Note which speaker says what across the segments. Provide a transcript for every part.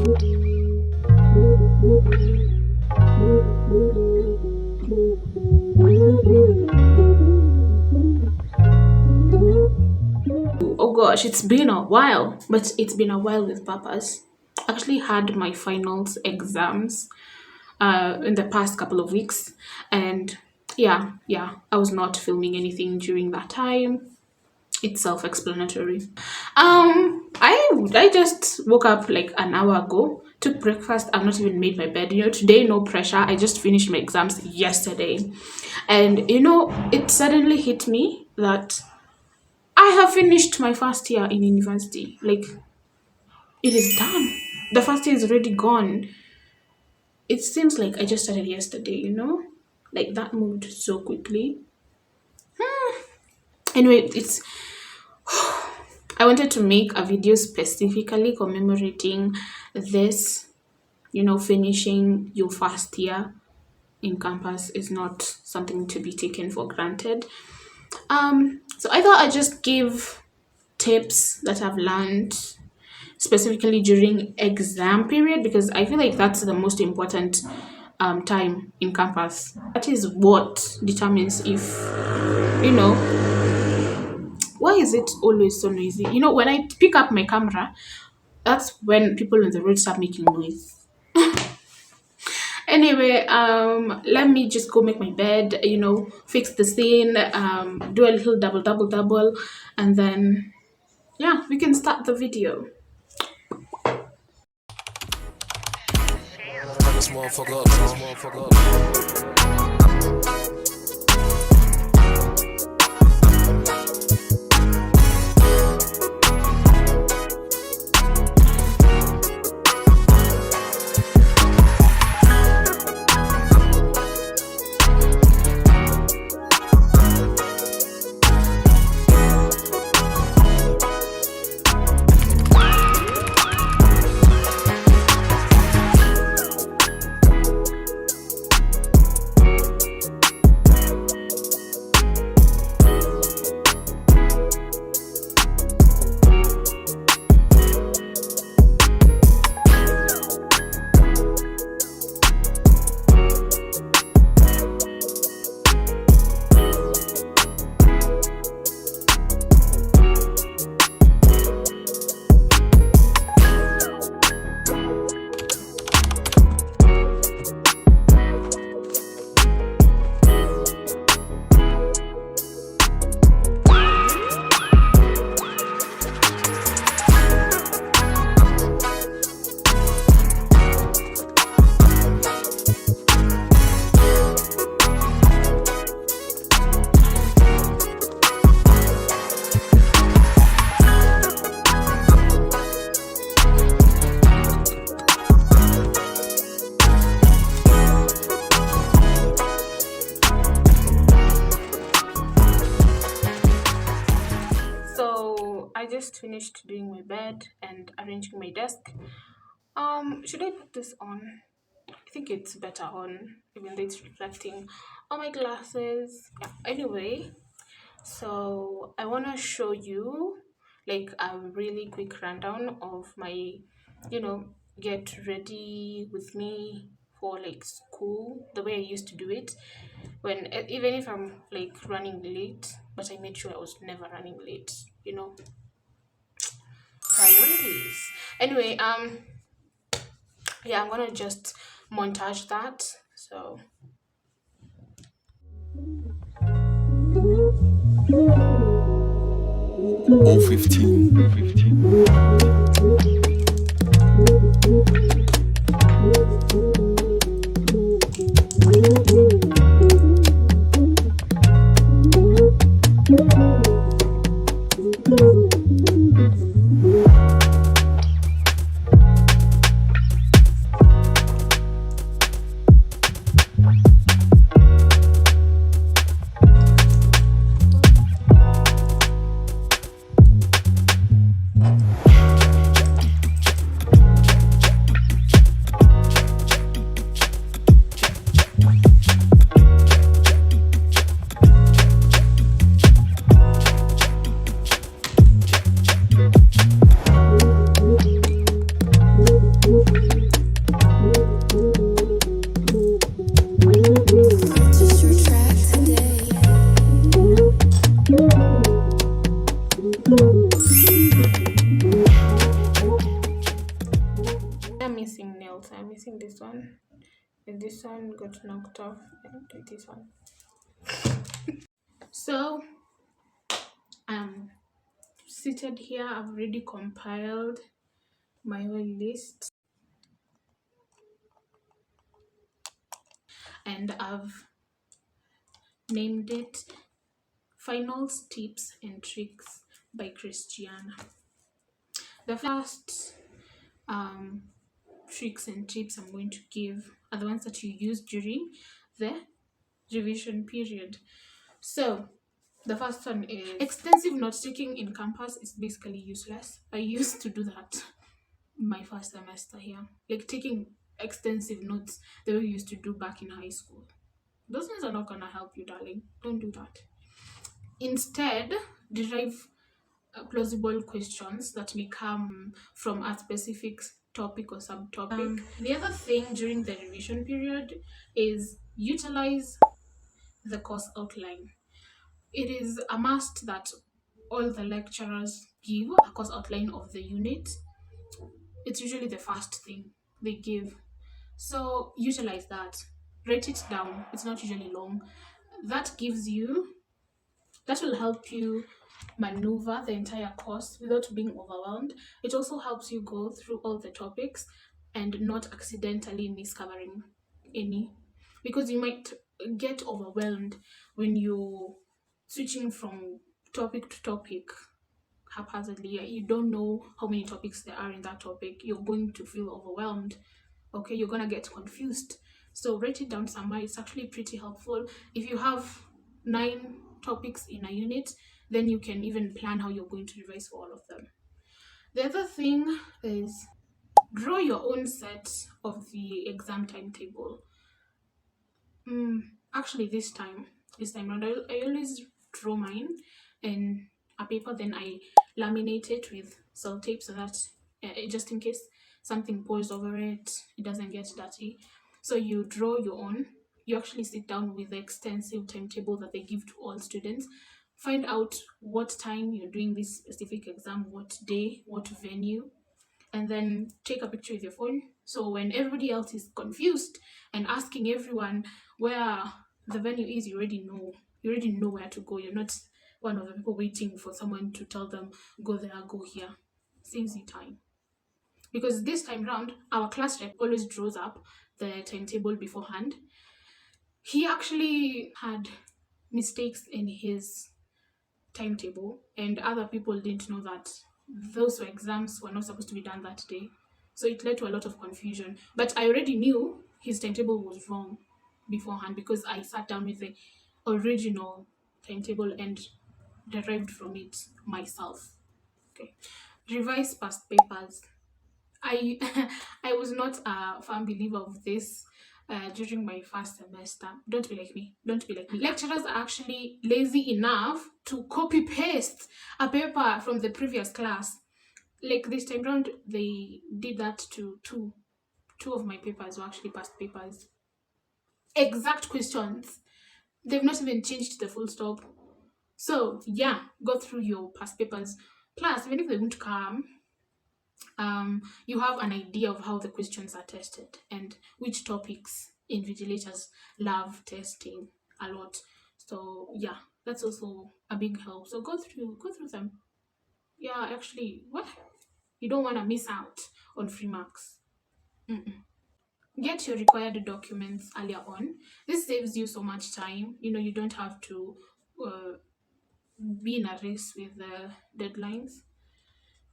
Speaker 1: Oh gosh, it's been a while, but it's been a while with purpose. I actually had my finals exams in the past couple of weeks, and yeah, I was not filming anything during that time. It's self-explanatory. I just woke up like an hour ago, took breakfast. I've not even made my bed. Today no pressure. I just finished my exams yesterday, and it suddenly hit me that I have finished my first year in university. Like, it is done. The first year is already gone. It seems like I just started yesterday. Like, that moved so quickly. Anyway, I wanted to make a video specifically commemorating this. Finishing your first year in campus is not something to be taken for granted. So I thought I'd just give tips that I've learned specifically during exam period, because I feel like that's the most important time in campus. That is what determines if, you know, why is it always so noisy? When I pick up my camera, that's when people on the road start making noise. Anyway, let me just go make my bed, fix the scene, do a little double, and then, yeah, we can start the video.
Speaker 2: This motherfucker up.
Speaker 1: So I just finished doing my bed and arranging my desk. Should I put this on? I think it's better on, even though it's reflecting on my glasses. Yeah. Anyway, so I want to show you like a really quick rundown of my, get ready with me for like school, the way I used to do it. Even if I'm like running late, but I made sure I was never running late. Priorities. Anyway, yeah, I'm gonna just montage that. So
Speaker 2: 015.
Speaker 1: I'm missing nails. I'm missing this one. And this one got knocked off. And this one. So I'm seated here. I've already compiled my own list. And I've named it Finals Tips and Tricks by Christiana. The first tricks and tips I'm going to give are the ones that you use during the revision period. So the first one is extensive note taking in campus is basically useless. I used to do that my first semester here, like taking extensive notes that we used to do back in high school. Those things are not gonna help you, darling. Don't do that. Instead, derive plausible questions that may come from a specific topic or subtopic. The other thing during the revision period is utilize the course outline. It is a must that all the lecturers give a course outline of the unit. It's usually the first thing they give. So utilize that. Write it down. It's not usually long. That gives you that will help you maneuver the entire course without being overwhelmed. It also helps you go through all the topics and not accidentally miss covering any, because you might get overwhelmed when you're switching from topic to topic haphazardly. You don't know how many topics there are in that topic. You're going to feel overwhelmed. Okay, you're gonna get confused. So write it down somewhere. It's actually pretty helpful. If you have 9 topics in a unit, then you can even plan how you're going to revise for all of them. The other thing is draw your own set of the exam timetable. Actually, this time around, I always draw mine in a paper, then I laminate it with sellotape so that just in case something pours over it, it doesn't get dirty. So you draw your own. You actually sit down with the extensive timetable that they give to all students. Find out what time you're doing this specific exam, what day, what venue, and then take a picture with your phone. So when everybody else is confused and asking everyone where the venue is, you already know. You already know where to go. You're not one of the people waiting for someone to tell them, go there, go here. Saves you time. Because this time round, our class rep always draws up the timetable beforehand. He actually had mistakes in his timetable, and other people didn't know that those exams were not supposed to be done that day. So it led to a lot of confusion. But I already knew his timetable was wrong beforehand because I sat down with the original timetable and derived from it myself. Okay. Revise past papers. I I was not a firm believer of this during my first semester. Don't be like me. Don't be like me. Lecturers are actually lazy enough to copy paste a paper from the previous class. Like this time round, they did that to two. Two of my papers were actually past papers. Exact questions. They've not even changed the full stop. So yeah, go through your past papers. Plus, even if they won't come, you have an idea of how the questions are tested and which topics invigilators love testing a lot. So yeah, that's also a big help. So go through them. Yeah, actually, what you don't want to miss out on free marks. Get your required documents earlier on. This saves you so much time. You don't have to uh, be in a race with the deadlines.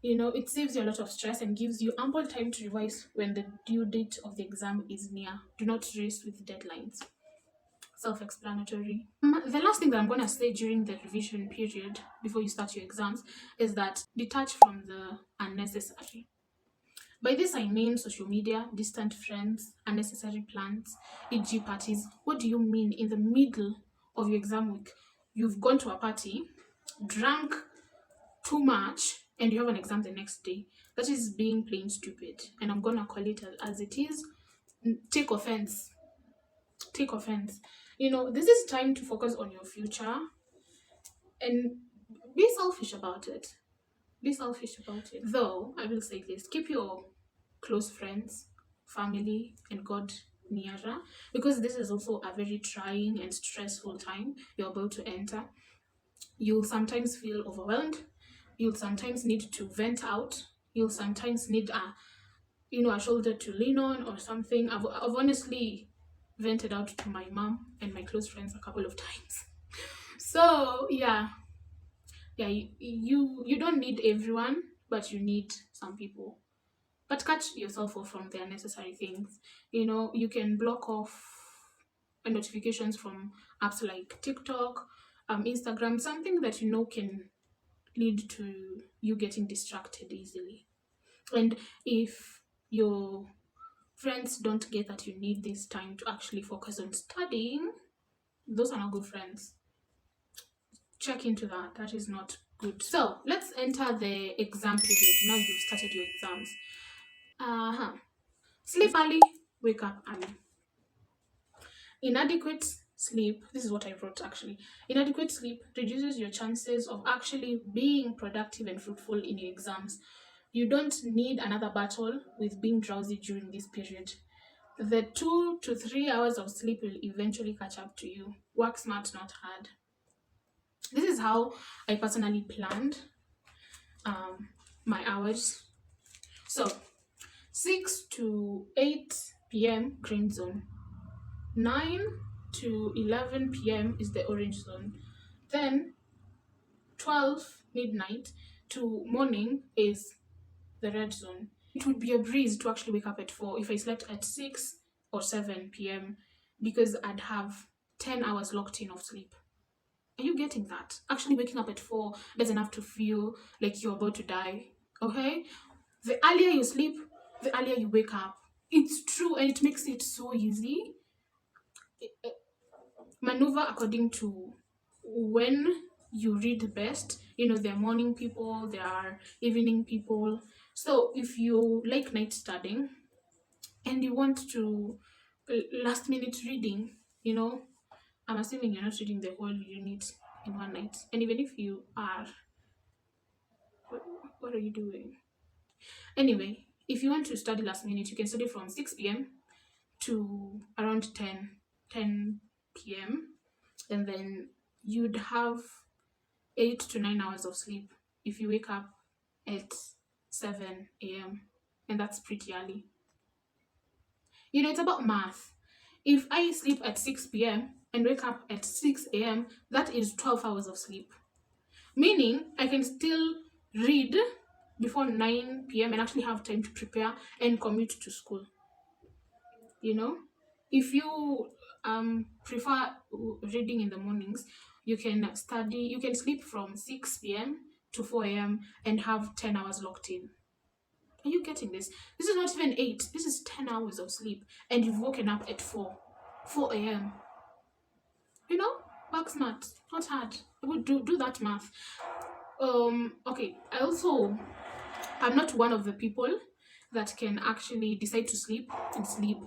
Speaker 1: It saves you a lot of stress and gives you ample time to revise when the due date of the exam is near. Do not race with deadlines. Self-explanatory. The last thing that I'm going to say during the revision period before you start your exams is that detach from the unnecessary. By this I mean social media, distant friends, unnecessary plans, e.g. parties. What do you mean in the middle of your exam week? You've gone to a party, drank too much, and you have an exam the next day. That is being plain stupid, and I'm gonna call it as it is. Take offense. Take offense. This is time to focus on your future and be selfish about it. Be selfish about it. Though I will say this: keep your close friends, family, and God nearer, because this is also a very trying and stressful time you're about to enter. You'll sometimes feel overwhelmed. You'll sometimes need to vent out. You'll sometimes need a shoulder to lean on or something. I've honestly vented out to my mom and my close friends a couple of times. So yeah, you don't need everyone, but you need some people. But cut yourself off from the unnecessary things. You can block off notifications from apps like TikTok, Instagram, something that can lead to you getting distracted easily. And if your friends don't get that you need this time to actually focus on studying, those are not good friends. Check into that. That is not good. So let's enter the exam period. Now you've started your exams. Uh-huh. Sleep early, wake up early. Inadequate sleep, this is what I wrote actually. Inadequate sleep reduces your chances of actually being productive and fruitful in your exams. You don't need another battle with being drowsy during this period. The 2 to 3 hours of sleep will eventually catch up to you. Work smart, not hard. This is how I personally planned my hours. So 6 to 8 p.m. green zone, 9 to 11 p.m. is the orange zone, then 12 midnight to morning is the red zone. It would be a breeze to actually wake up at 4 if I slept at 6 or 7 p.m. because I'd have 10 hours locked in of sleep. Are you getting that? Actually, waking up at 4 doesn't have to feel like you're about to die. Okay? The earlier you sleep, the earlier you wake up. It's true, and it makes it so easy. Maneuver according to when you read best. There are morning people, there are evening people. So if you like night studying and you want to last minute reading, I'm assuming you're not reading the whole unit in one night. And even if you are, what, what are you doing? Anyway, if you want to study last minute, you can study from 6 p.m. to around 10 p.m. And then you'd have 8 to 9 hours of sleep if you wake up at 7 a.m. And that's pretty early. It's about math. If I sleep at 6 p.m. and wake up at 6 a.m., that is 12 hours of sleep. Meaning I can still read before 9 p.m. and actually have time to prepare and commute to school. If you prefer reading in the mornings, you can sleep from 6 p.m. to 4 a.m. and have 10 hours locked in. Are you getting this? This is not even 8. This is 10 hours of sleep. And you've woken up at 4 a.m. Work smart, not hard. I would do that math. Okay, I'm not one of the people that can actually decide to sleep and sleep.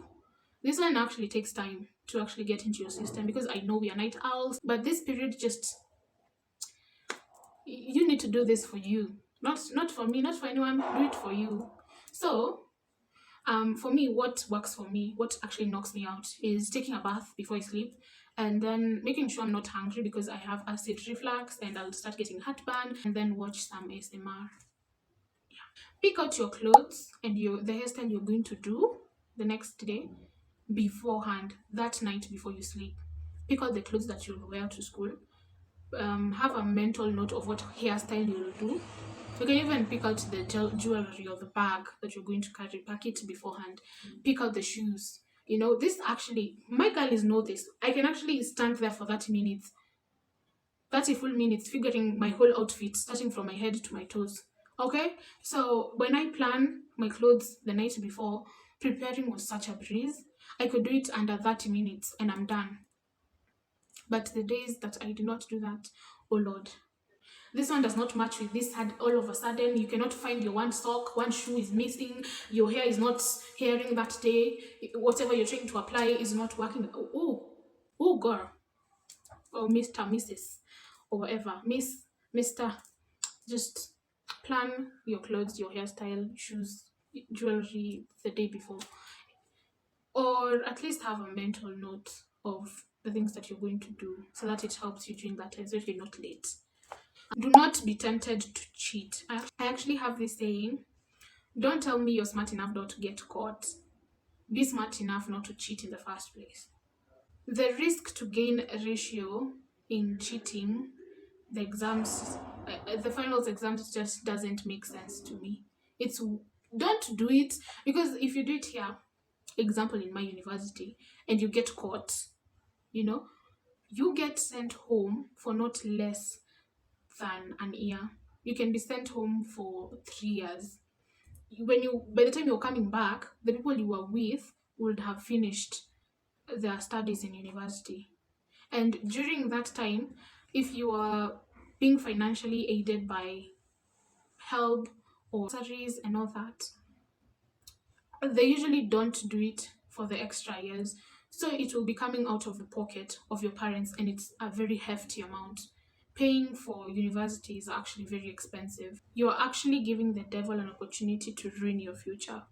Speaker 1: This one actually takes time to actually get into your system, because I know we are night owls, but this period just, you need to do this for you. Not for me, not for anyone, do it for you. So for me, what works for me, what actually knocks me out, is taking a bath before I sleep, and then making sure I'm not hungry because I have acid reflux and I'll start getting heartburn, and then watch some ASMR. Pick out your clothes and the hairstyle you're going to do the next day beforehand, that night before you sleep. Pick out the clothes that you'll wear to school. Have a mental note of what hairstyle you'll do. You can even pick out the jewelry or the bag that you're going to carry. Pack it beforehand. Pick out the shoes. This actually, my girlies know this. I can actually stand there for 30 minutes, 30 full minutes, figuring my whole outfit, starting from my head to my toes. Okay? So when I plan my clothes the night before, preparing was such a breeze. I could do it under 30 minutes and I'm done. But the days that I do not do that, oh Lord, this one does not match with this. Had all of a sudden you cannot find your one sock, one shoe is missing, your hair is not hairing that day, whatever you're trying to apply is not working. Oh girl, or Mr. Mrs. or whatever, Mr. Just plan your clothes, your hairstyle, shoes jewelry the day before, or at least have a mental note of the things that you're going to do so that it helps you during that time so that you're not late. Do not be tempted to cheat. I actually have this saying: don't tell me you're smart enough not to get caught. Be smart enough not to cheat in the first place. The risk to gain ratio in cheating the exams, the finals exams, just doesn't make sense to me. It's Don't do it, because if you do it here, example in my university, and you get caught, you know, you get sent home for not less than an year. You can be sent home for 3 years. By the time you're coming back, the people you were with would have finished their studies in university. And during that time, if you are being financially aided by help or salaries and all that, they usually don't do it for the extra years. So it will be coming out of the pocket of your parents, and it's a very hefty amount. Paying for university is actually very expensive. You're actually giving the devil an opportunity to ruin your future,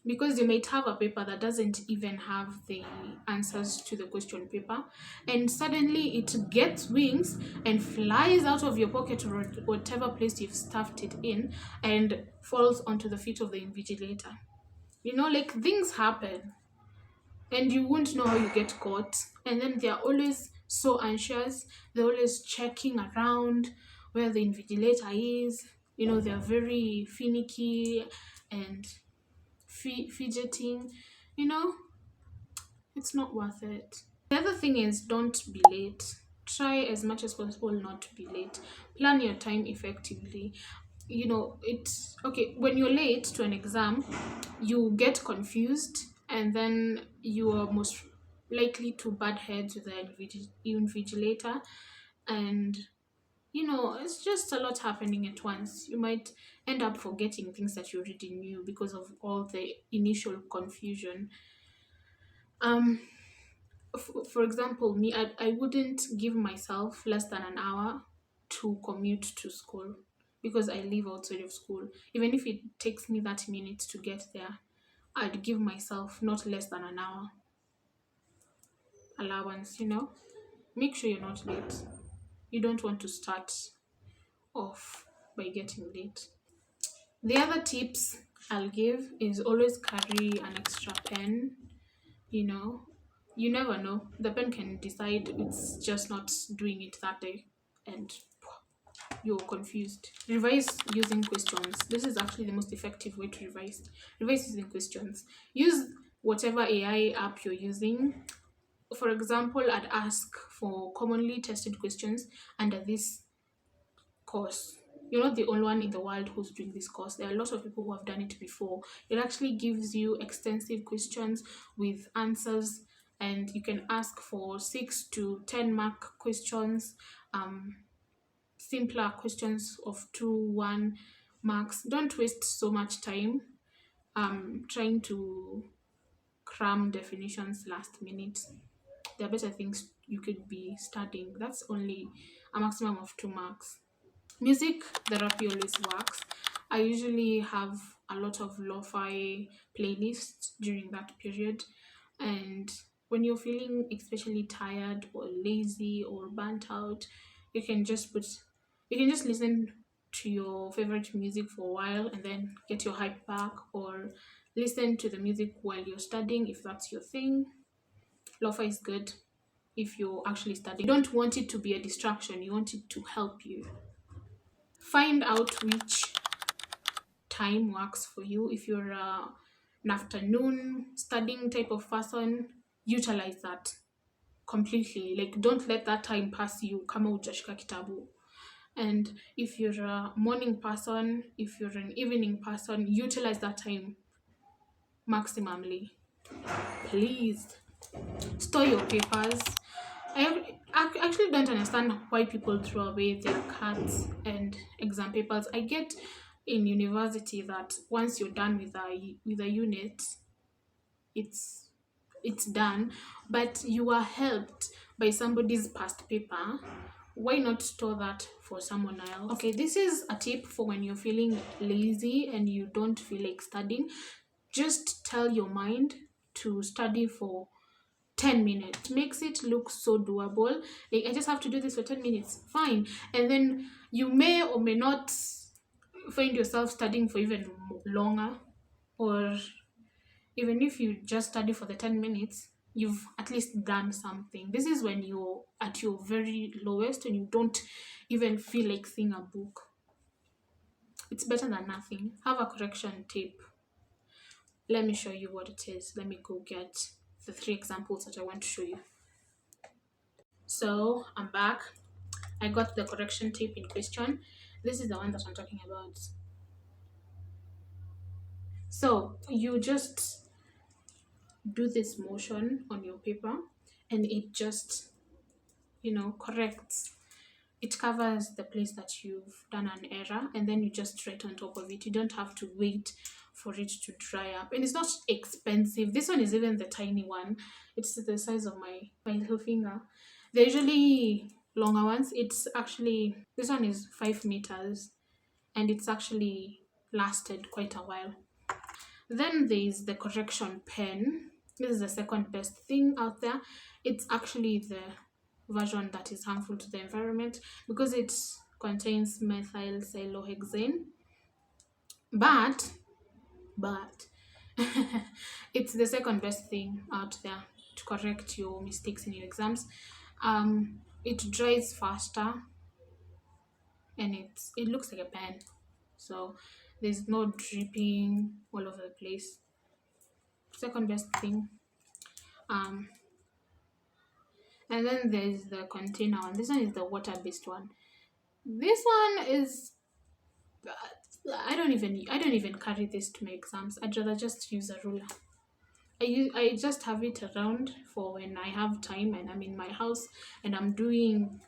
Speaker 1: because you might have a paper that doesn't even have the answers to the question paper, and suddenly it gets wings and flies out of your pocket or whatever place you've stuffed it in, and falls onto the feet of the invigilator. Like, things happen, and you won't know how you get caught. And then they're always so anxious, they're always checking around where the invigilator is. They're very finicky and fidgeting. you know it's not worth it. The other thing is, don't be late. Try as much as possible not to be late. Plan your time effectively. It's okay when you're late to an exam, you get confused, and then you are most likely to butt heads with the invigilator, and it's just a lot happening at once. You might end up forgetting things that you already knew because of all the initial confusion. um for example, me, I wouldn't give myself less than an hour to commute to school, because I live outside of school. Even if it takes me 30 minutes to get there, I'd give myself not less than an hour allowance. Make sure you're not late. You don't want to start off by getting late. The other tips I'll give is always carry an extra pen. you know you never know, the pen can decide it's just not doing it that day, and you're confused. Revise using questions. This is actually the most effective way to revise using questions. Use whatever AI app you're using. For example, I'd ask for commonly tested questions under this course. You're not the only one in the world who's doing this course. There are a lot of people who have done it before. It actually gives you extensive questions with answers, and you can ask for 6 to 10 mark questions, simpler questions of 2 1 marks. Don't waste so much time trying to cram definitions last minute. There are better things you could be studying. That's only a maximum of 2 marks. Music therapy always works. I usually have a lot of lo-fi playlists during that period. And when you're feeling especially tired or lazy or burnt out, you can just put you can just listen to your favorite music for a while and then get your hype back, or listen to the music while you're studying if that's your thing. Lo-fi is good if you're actually studying. You don't want it to be a distraction, you want it to help you. Find out which time works for you. If you're an afternoon studying type of person, utilize that completely. Like, don't let that time pass you kama hujashika kitabu. And if you're a morning person, if you're an evening person, utilize that time maximally. Please store your papers. I actually don't understand why people throw away their cards and exam papers. I get in university that once you're done with a unit, it's done, but you are helped by somebody's past paper why not store that for someone else? Okay, this is a tip for when you're feeling lazy and you don't feel like studying. Just tell your mind to study for 10 minutes. Makes it look so doable. Like, I just have to do this for 10 minutes. Fine. And then you may or may not find yourself studying for even longer, or even if you just study for the 10 minutes, you've at least done something. This is when you're at your very lowest and you don't even feel like seeing a book. It's better than nothing. Have a correction tape. Let me show you what it is. Let me go get the 3 examples that I want to show you. So I'm back. I got the correction tape in question. This is the one that I'm talking about. So you just do this motion on your paper and it just, corrects. It covers the place that you've done an error, and then you just write on top of it. You don't have to wait for it to dry up, and it's not expensive. This one is even the tiny one. It's the size of my little finger. They're usually longer ones. It's actually, this one is 5 meters, and it's actually lasted quite a while. Then there's the correction pen. This is the second best thing out there. It's actually the version that is harmful to the environment because it contains methyl cyclohexane. But it's the second best thing out there to correct your mistakes in your exams. It dries faster and it looks like a pen, so there's no dripping all over the place. Second best thing. um and then there's the container one. This one is the water-based one. This one is, I don't even carry this to my exams. I'd rather just use a ruler. I just have it around for when I have time and I'm in my house and I'm doing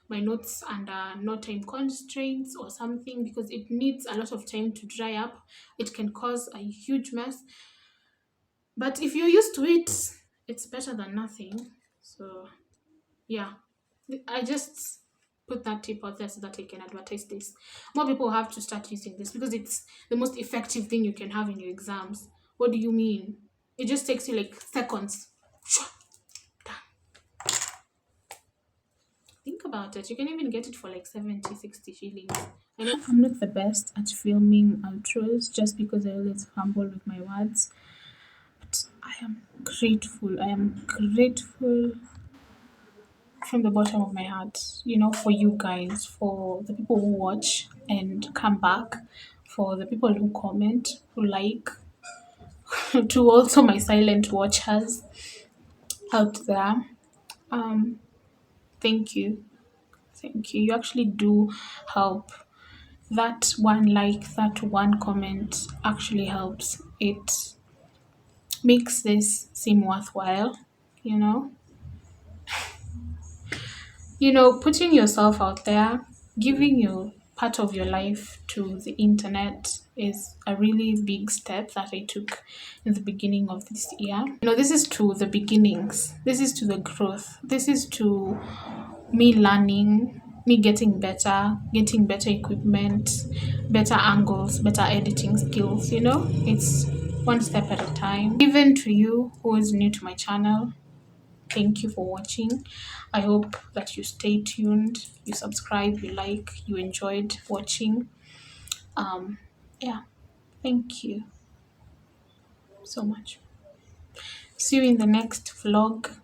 Speaker 1: my notes under no time constraints or something, because it needs a lot of time to dry up. It can cause a huge mess. But if you're used to it, it's better than nothing. So yeah, I just put that tip out there so that I can advertise this. More people have to start using this because it's the most effective thing you can have in your exams. What do you mean? It just takes you like seconds. Done. Think about it. You can even get it for like 70, 60 shillings. I know I'm not the best at filming outros just because I always fumble with my words. But I am grateful. I am grateful from the bottom of my heart, for you guys, for the people who watch and come back, for the people who comment, who like, to also my silent watchers out there. Um, Thank you. Thank you. You actually do help. That one like, that one comment actually helps. It makes this seem worthwhile, you know? Putting yourself out there, giving your part of your life to the internet is a really big step that I took in the beginning of this year. This is to the beginnings, this is to the growth, this is to me learning, me getting better equipment, better angles, better editing skills. It's one step at a time. Even to you who is new to my channel, thank you for watching. I hope that you stay tuned, you subscribe, you like, you enjoyed watching. Yeah, thank you so much. See you in the next vlog.